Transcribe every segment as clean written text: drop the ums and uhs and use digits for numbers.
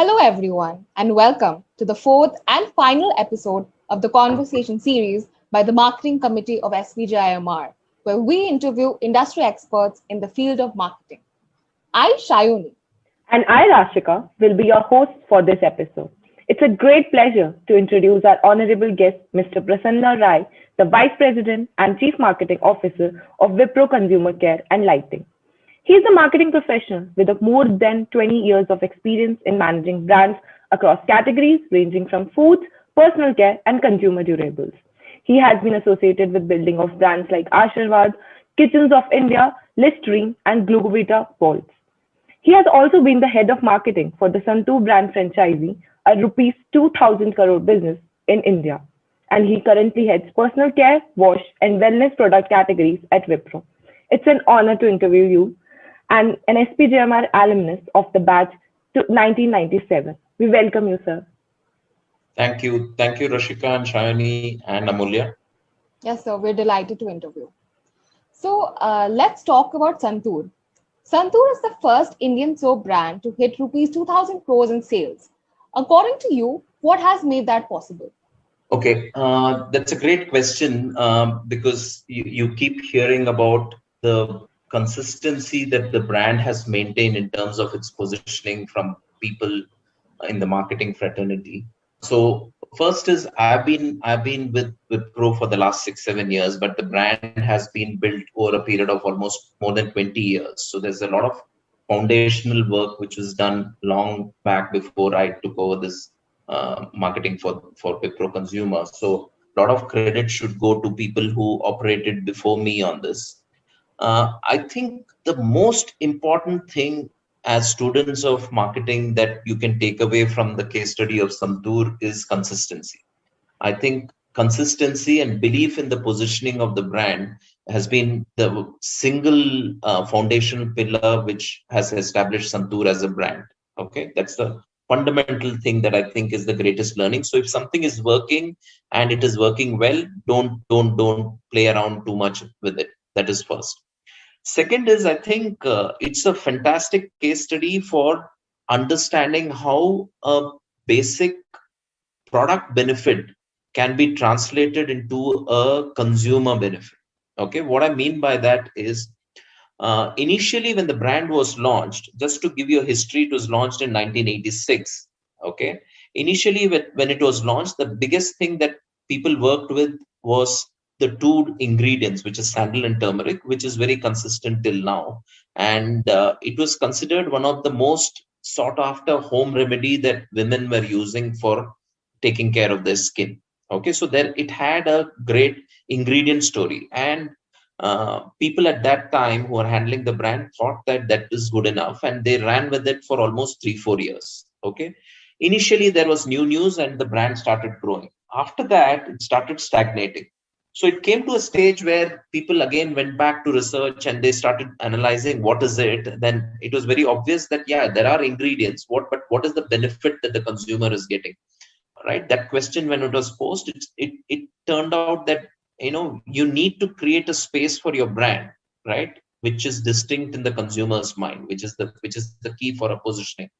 Hello, everyone, and welcome to the fourth and final episode of the conversation series by the Marketing Committee of SPJIMR, where we interview industry experts in the field of marketing. I, Shayuni. And I, Rashika, will be your host for this episode. It's a great pleasure to introduce our honorable guest, Mr. Prasanna Rai, the Vice President and Chief Marketing Officer of Wipro Consumer Care and Lighting. He is a marketing professional with more than 20 years of experience in managing brands across categories ranging from foods, personal care, and consumer durables. He has been associated with building of brands like Ashirwad, Kitchens of India, Listerine, and Glucovita Balls. He has also been the head of marketing for the Santur brand franchisee, a rupees 2,000 crore business in India. And he currently heads personal care, wash, and wellness product categories at Wipro. It's an honor to interview you and an SPJIMR alumnus of the batch to 1997. We welcome you, sir. Thank you. Thank you, Rashika and Shayani and Amulya. Yes, sir, we're delighted to interview. So let's talk about Santur. Santur is the first Indian soap brand to hit rupees 2,000 crores in sales. According to you, what has made that possible? Okay, that's a great question because you keep hearing about the consistency that the brand has maintained in terms of its positioning from people in the marketing fraternity. So first is I've been with Wipro for the last 6-7 years, but the brand has been built over a period of almost more than 20 years. So there's a lot of foundational work which was done long back before I took over this marketing for Wipro Consumer. So a lot of credit should go to people who operated before me on this. I think the most important thing as students of marketing that you can take away from the case study of Santur is consistency. I think consistency and belief in the positioning of the brand has been the single foundational pillar which has established Santur as a brand. Okay, that's the fundamental thing that I think is the greatest learning. So if something is working and it is working well, don't play around too much with it. That is first. Second is, I think it's a fantastic case study for understanding how a basic product benefit can be translated into a consumer benefit. Okay, what I mean by that is initially when the brand was launched, just to give you a history, it was launched in 1986. Okay, initially when it was launched, the biggest thing that people worked with was the two ingredients, which is sandal and turmeric, which is very consistent till now. And it was considered one of the most sought after home remedy that women were using for taking care of their skin. Okay, so there it had a great ingredient story. And people at that time who are handling the brand thought that that is good enough. And they ran with it for almost 3-4 years. Okay, initially there was new news and the brand started growing. After that, it started stagnating. So it came to a stage where people again went back to research and they started analyzing what is it. Then it was very obvious that, yeah, there are ingredients, but what is the benefit that the consumer is getting? Right? That question, when it was posed, it turned out that, you need to create a space for your brand, right? Which is distinct in the consumer's mind, which is the key for a positioning.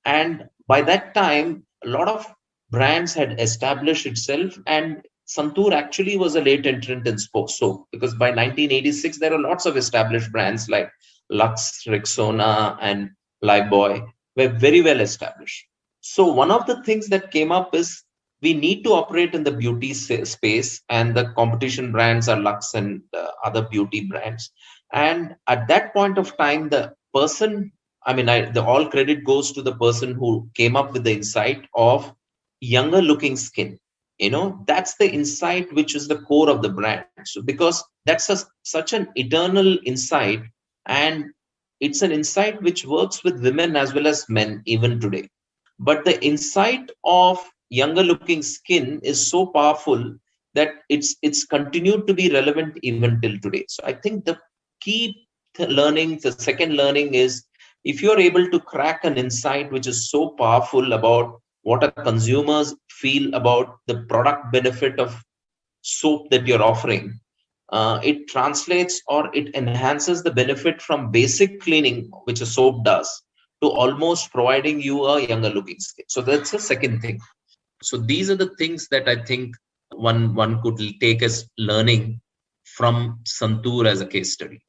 And by that time, a lot of brands had established itself, and Santur actually was a late entrant in soap because by 1986 there are lots of established brands like Lux, Rexona, and Lifebuoy were very well established. So one of the things that came up is we need to operate in the beauty space, and the competition brands are Lux and other beauty brands. And at that point of time, the person, the all credit goes to the person who came up with the insight of younger looking skin. That's the insight which is the core of the brand. So because that's such an eternal insight, and it's an insight which works with women as well as men even today. But the insight of younger looking skin is so powerful that it's continued to be relevant even till today. So I think the key learning, the second learning is, if you're able to crack an insight which is so powerful about what our consumers feel about the product benefit of soap that you're offering, it translates or it enhances the benefit from basic cleaning, which a soap does, to almost providing you a younger looking skin. So that's the second thing. So these are the things that I think one could take as learning from Santur as a case study.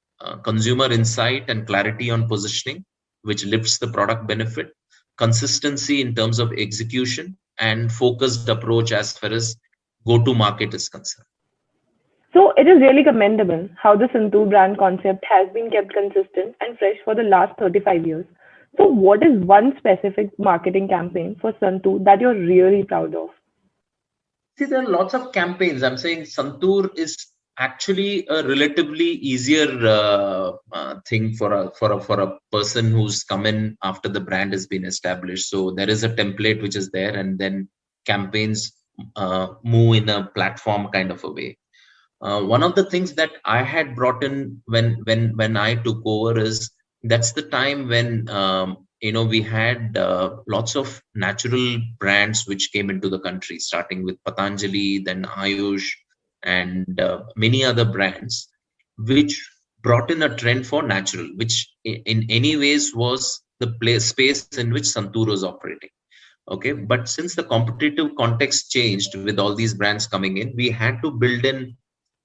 Consumer insight and clarity on positioning, which lifts the product benefit, consistency in terms of execution, and focused approach as far as go-to market is concerned. So it is really commendable how the Santur brand concept has been kept consistent and fresh for the last 35 years. So what is one specific marketing campaign for Santur that you're really proud of? See, there are lots of campaigns. I'm saying Santur is actually a relatively easier thing for a person who's come in after the brand has been established. So there is a template which is there, and then campaigns move in a platform kind of a way. One of the things that I had brought in when I took over is that's the time when we had lots of natural brands which came into the country, starting with Patanjali, then Ayush, and many other brands, which brought in a trend for natural, which in any ways was the space in which Santur was operating. Okay, but since the competitive context changed with all these brands coming in, we had to build in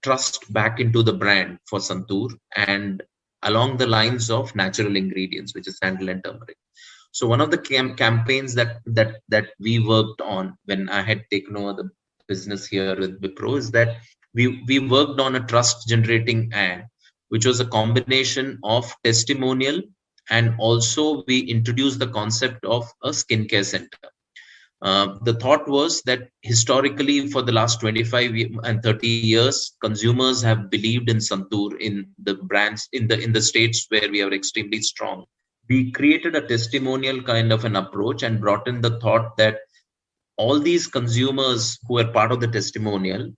trust back into the brand for Santur and along the lines of natural ingredients, which is sandal and turmeric. So one of the campaigns that we worked on when I had taken over the business here with Wipro is that we worked on a trust generating ad, which was a combination of testimonial, and also we introduced the concept of a skincare center. The thought was that historically for the last 25 and 30 years, consumers have believed in Santur, in the brands, in the states where we are extremely strong. We created a testimonial kind of an approach and brought in the thought that all these consumers who are part of the testimonial,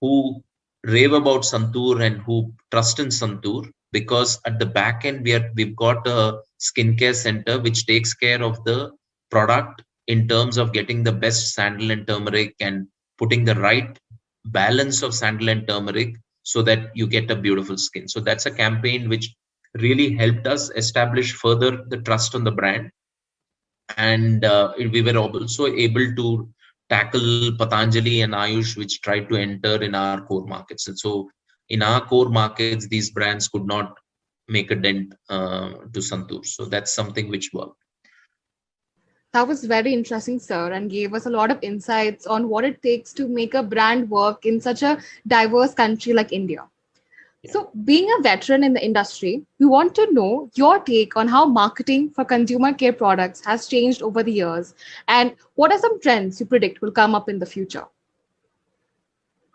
who rave about Santur and who trust in Santur, because at the back end we've got a skincare center which takes care of the product in terms of getting the best sandal and turmeric and putting the right balance of sandal and turmeric so that you get a beautiful skin. So that's a campaign which really helped us establish further the trust on the brand. And we were also able to tackle Patanjali and Ayush, which tried to enter in our core markets. And so in our core markets, these brands could not make a dent to Santur. So that's something which worked. That was very interesting, sir, and gave us a lot of insights on what it takes to make a brand work in such a diverse country like India. Yeah. So, being a veteran in the industry, we want to know your take on how marketing for consumer care products has changed over the years, and what are some trends you predict will come up in the future?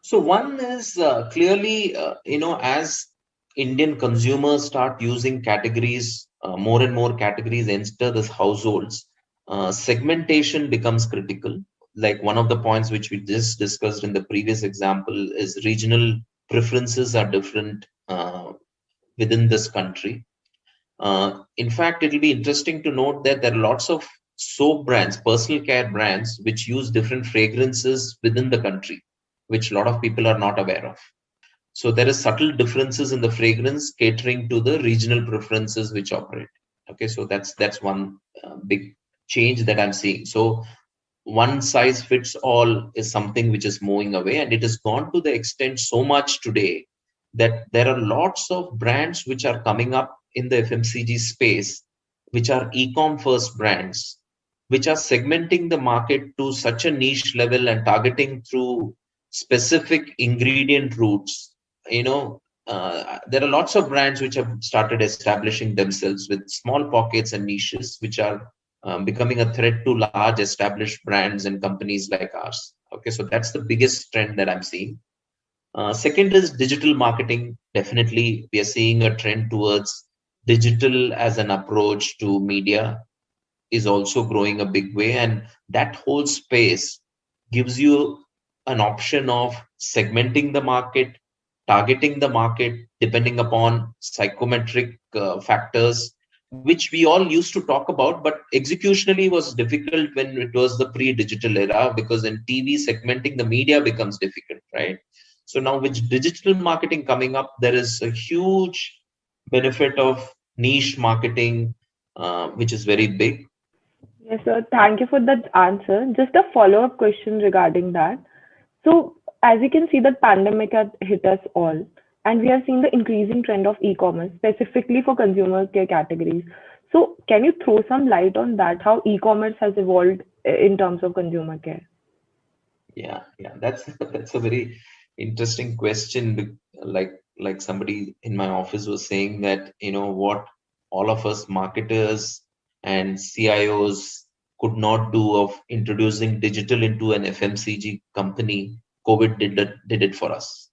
So one is clearly, as Indian consumers start using categories, more and more categories enter the households, segmentation becomes critical. Like one of the points which we just discussed in the previous example is regional preferences are different within this country. In fact, it'll be interesting to note that there are lots of soap brands, personal care brands, which use different fragrances within the country, which a lot of people are not aware of. So there is subtle differences in the fragrance catering to the regional preferences which operate. Okay, so that's one big change that I'm seeing. So one size fits all is something which is moving away, and it has gone to the extent so much today that there are lots of brands which are coming up in the FMCG space, which are e-com first brands, which are segmenting the market to such a niche level and targeting through specific ingredient routes. There are lots of brands which have started establishing themselves with small pockets and niches, which are becoming a threat to large established brands and companies like ours. Okay, so that's the biggest trend that I'm seeing. Second is digital marketing. Definitely, we are seeing a trend towards digital as an approach to media is also growing a big way, and that whole space gives you an option of segmenting the market, targeting the market depending upon psychometric factors, which we all used to talk about, but executionally was difficult when it was the pre-digital era, because in TV segmenting the media becomes difficult, right? So now with digital marketing coming up, there is a huge benefit of niche marketing, which is very big. Yes, sir. Thank you for that answer. Just a follow-up question regarding that. So, as you can see, the pandemic has hit us all, and we have seen the increasing trend of e-commerce, specifically for consumer care categories. So, can you throw some light on that, how e-commerce has evolved in terms of consumer care? Yeah, that's that's a very interesting question. Like somebody in my office was saying that, what all of us marketers and CIOs could not do of introducing digital into an FMCG company, COVID did it for us.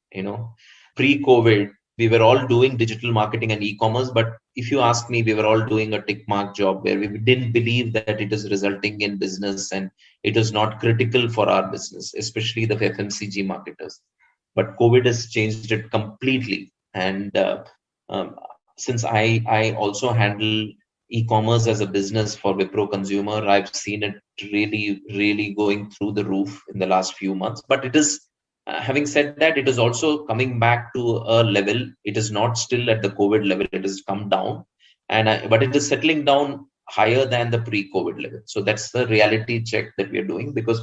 Pre-COVID, we were all doing digital marketing and e-commerce, but if you ask me, we were all doing a tick mark job where we didn't believe that it is resulting in business, and it is not critical for our business, especially the FMCG marketers. But COVID has changed it completely. And um, since I also handle e-commerce as a business for Wipro Consumer, I've seen it really going through the roof in the last few months. But it is, having said that, it is also coming back to a level. It is not still at the COVID level. It has come down, but it is settling down higher than the pre-COVID level. So that's the reality check that we are doing, because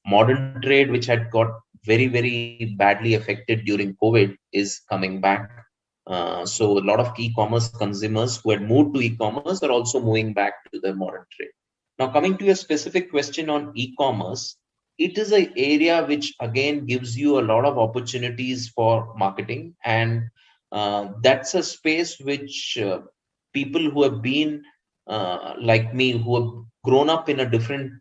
modern trade, which had got very badly affected during COVID, is coming back. So a lot of e-commerce consumers who had moved to e-commerce are also moving back to the modern trade. Now, coming to your specific question on e-commerce, it is an area which again gives you a lot of opportunities for marketing, and that's a space which people who have been like me, who have grown up in a different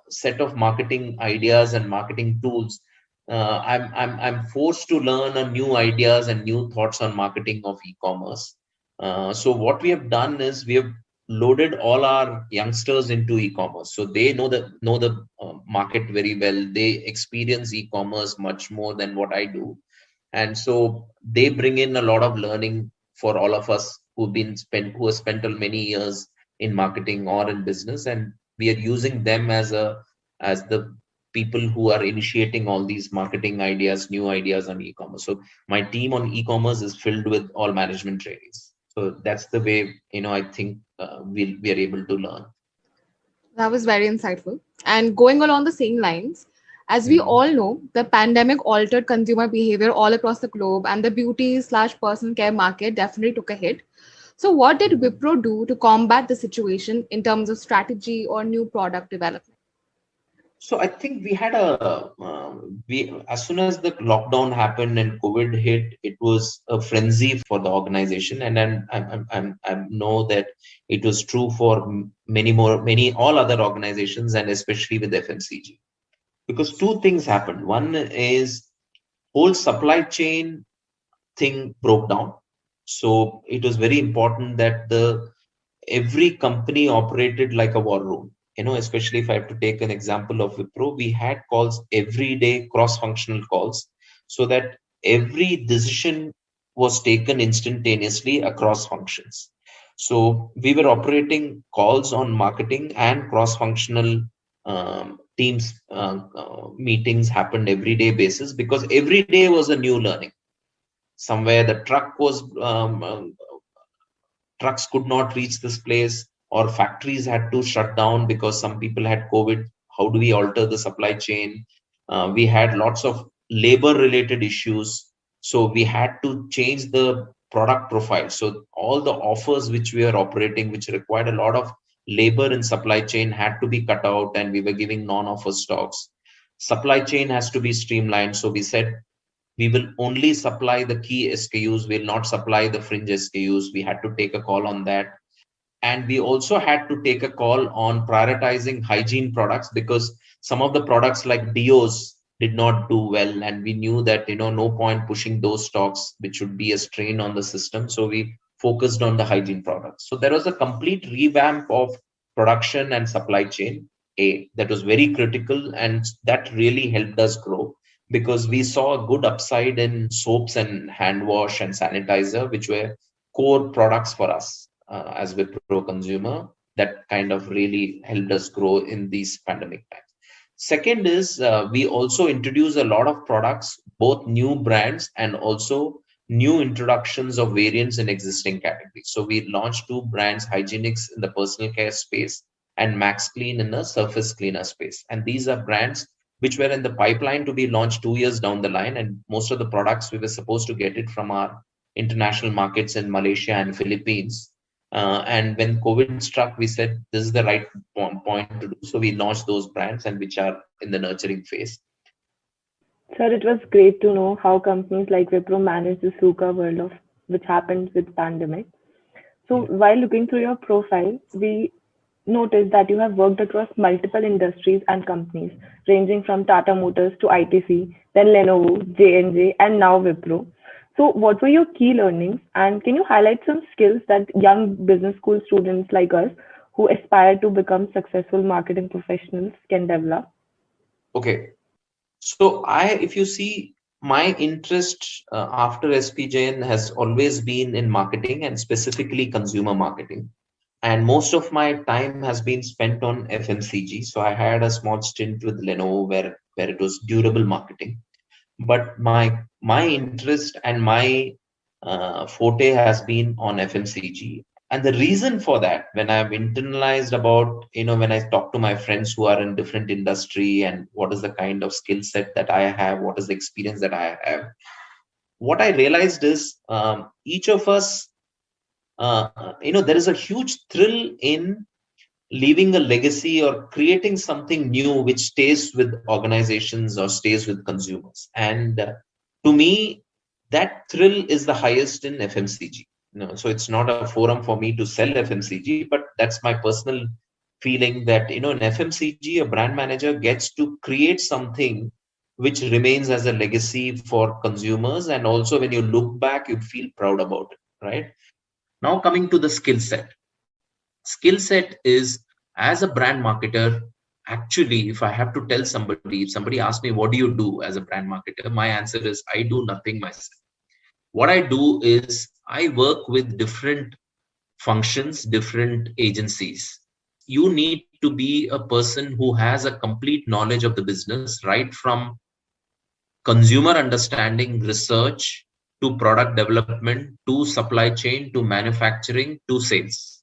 set of marketing ideas and marketing tools. I'm forced to learn a new ideas and new thoughts on marketing of e-commerce. So what we have done is we have loaded all our youngsters into e-commerce, so they know the market very well. They experience e-commerce much more than what I do, and so they bring in a lot of learning for all of us who have spent many years in marketing or in business, and we are using them as the people who are initiating all these marketing ideas, new ideas on e-commerce. So my team on e-commerce is filled with all management trainees. So that's the way, I think we are able to learn. That was very insightful. And going along the same lines, as we Mhm. all know, the pandemic altered consumer behavior all across the globe, and the beauty/personal care market definitely took a hit. So, what did Wipro do to combat the situation in terms of strategy or new product development? So I think we had we as soon as the lockdown happened and COVID hit, it was a frenzy for the organization, and then I know that it was true for many all other organizations, and especially with FMCG, because two things happened. One is whole supply chain thing broke down. So it was very important that the every company operated like a war room. Especially if I have to take an example of Wipro, we had calls every day, cross-functional calls, so that every decision was taken instantaneously across functions. So we were operating calls on marketing, and cross-functional teams meetings happened every day basis, because every day was a new learning. Somewhere the trucks could not reach this place, or factories had to shut down because some people had COVID. How do we alter the supply chain? We had lots of labor related issues, so we had to change the product profile. So all the offers which we are operating, which required a lot of labor in supply chain, had to be cut out, and we were giving non-offer stocks. Supply chain has to be streamlined, so we said we will only supply the key SKUs, will not supply the fringe SKUs. We had to take a call on that. And we also had to take a call on prioritizing hygiene products, because some of the products like Dios did not do well. And we knew that, no point pushing those stocks, which would be a strain on the system. So we focused on the hygiene products. So there was a complete revamp of production and supply chain. That was very critical, and that really helped us grow, because we saw a good upside in soaps and hand wash and sanitizer, which were core products for us as Wipro Consumer. That kind of really helped us grow in these pandemic times. Second is we also introduce a lot of products, both new brands and also new introductions of variants in existing categories. So we launched two brands, Hygienics in the personal care space and Max Clean in the surface cleaner space. And these are brands which were in the pipeline to be launched 2 years down the line. And most of the products, we were supposed to get it from our international markets in Malaysia and Philippines. And when COVID struck, we said this is the right point to do. So we launched those brands, and which are in the nurturing phase. Sir, it was great to know how companies like Wipro manage the VUCA world of which happened with pandemic. So while looking through your profile, we noticed that you have worked across multiple industries and companies, ranging from Tata Motors to ITC, then Lenovo, J&J, and now Wipro. So what were your key learnings? And can you highlight some skills that young business school students like us who aspire to become successful marketing professionals can develop? Okay. So if you see, my interest after SPJIN has always been in marketing and specifically consumer marketing. And most of my time has been spent on FMCG. So I had a small stint with Lenovo where it was durable marketing. But my interest and my forte has been on FMCG. And the reason for that, when I've internalized about, when I talk to my friends who are in different industry and what is the kind of skill set that I have, what is the experience that I have, what I realized is each of us, there is a huge thrill in leaving a legacy or creating something new which stays with organizations or stays with consumers. And to me, that thrill is the highest in FMCG. So it's not a forum for me to sell FMCG, but that's my personal feeling that, in FMCG, a brand manager gets to create something which remains as a legacy for consumers. And also when you look back, you feel proud about it, right? Now coming to the skill set. Skill set is, as a brand marketer, actually, if I have to tell somebody, if somebody asks me, what do you do as a brand marketer? My answer is, I do nothing myself. What I do is I work with different functions, different agencies. You need to be a person who has a complete knowledge of the business, right from consumer understanding, research, to product development, to supply chain, to manufacturing, to sales.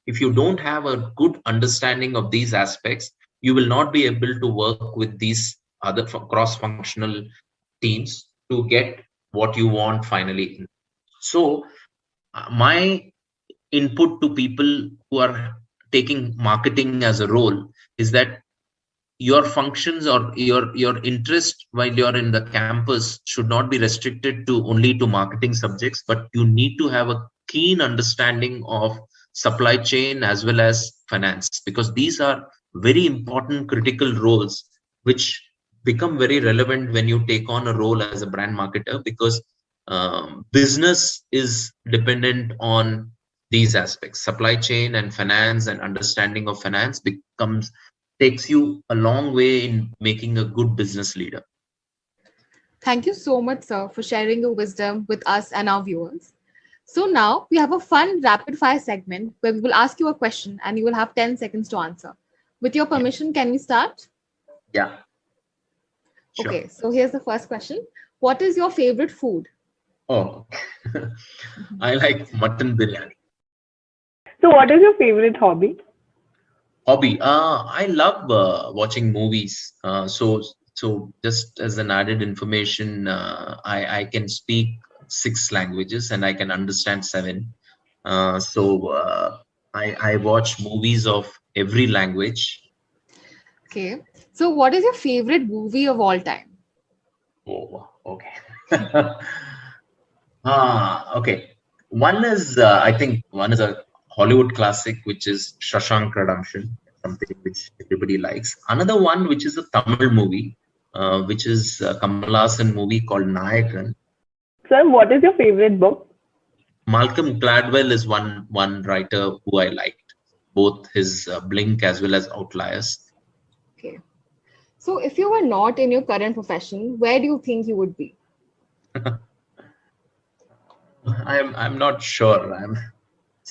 If you don't have a good understanding of these aspects, you will not be able to work with these other cross-functional teams to get what you want finally. So my input to people who are taking marketing as a role is that your functions or your interest while you're in the campus should not be restricted to only to marketing subjects, but you need to have a keen understanding of supply chain as well as finance, because these are very important critical roles which become very relevant when you take on a role as a brand marketer, because business is dependent on these aspects. Supply chain and finance and understanding of finance takes you a long way in making a good business leader. Thank you so much, sir, for sharing your wisdom with us and our viewers. So now we have a fun rapid fire segment where we will ask you a question and you will have 10 seconds to answer. With your permission, can we start? Yeah. Sure. Okay, so here's the first question. What is your favorite food? Oh, I like mutton biryani. So what is your favorite hobby? I love watching movies. So just as an added information, I can speak 6 languages and I can understand 7. I watch movies of every language. Okay. So what is your favorite movie of all time? Oh, okay. Okay. One is, I think one is a Hollywood classic, which is Shashank Redemption, something which everybody likes. Another one, which is a Tamil movie, which is a Kamal Haasan movie called Nayakan. Sir, what is your favorite book? Malcolm Gladwell is one writer who I liked, both his Blink as well as Outliers. Okay. So if you were not in your current profession, where do you think you would be? I'm not sure.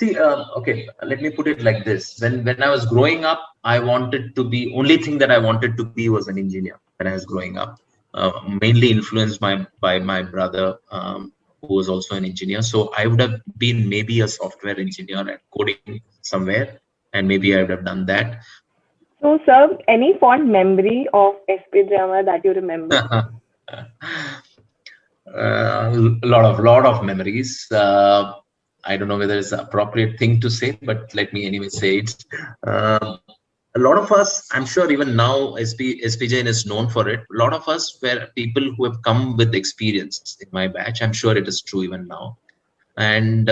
Okay, let me put it like this. When I was growing up, I wanted to be, only thing that I wanted to be was an engineer when I was growing up, mainly influenced by my brother. who was also an engineer. So I would have been maybe a software engineer at coding somewhere, and maybe I would have done that. So, sir, any fond memory of SPJIMR that you remember? Lot of memories. I don't know whether it's the appropriate thing to say, but let me anyway say it. A lot of us, I'm sure even now SPJN is known for it. A lot of us were people who have come with experience in my batch. I'm sure it is true even now. And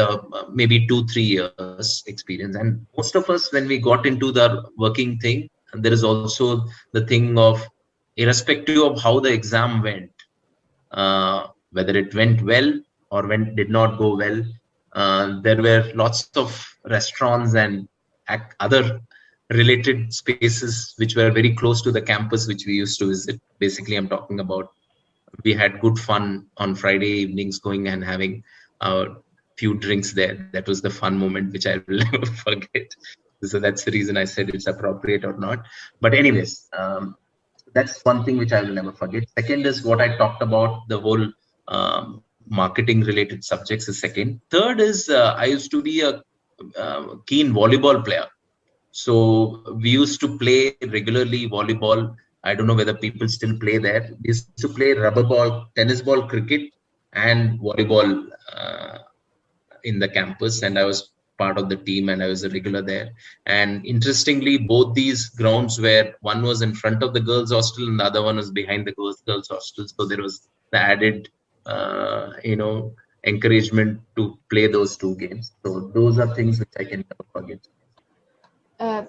maybe 2-3 years experience. And most of us, when we got into the working thing, there is also the thing of, irrespective of how the exam went, whether it went well or did not go well, there were lots of restaurants and other related spaces which were very close to the campus which we used to visit. Basically, I'm talking about, we had good fun on Friday evenings going and having a few drinks there. That was the fun moment which I will never forget. So that's the reason I said it's appropriate or not. But anyways, that's one thing which I will never forget. Second is what I talked about, the whole marketing related subjects is second. Third is I used to be a keen volleyball player. So we used to play regularly volleyball. I don't know whether people still play there. We used to play rubber ball, tennis ball, cricket, and volleyball in the campus. And I was part of the team and I was a regular there. And interestingly, both these grounds were, one was in front of the girls' hostel and the other one was behind the girls' hostel. So there was the added, encouragement to play those two games. So those are things which I can never forget.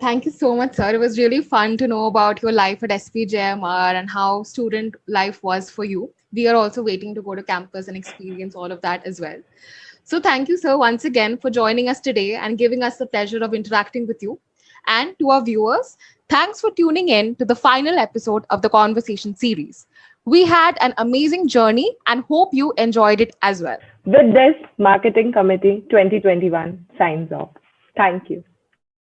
Thank you so much, sir. It was really fun to know about your life at SPJIMR and how student life was for you. We are also waiting to go to campus and experience all of that as well. So thank you, sir, once again for joining us today and giving us the pleasure of interacting with you. And to our viewers, thanks for tuning in to the final episode of the Conversation series. We had an amazing journey and hope you enjoyed it as well. With this, Marketing Committee 2021 signs off. Thank you.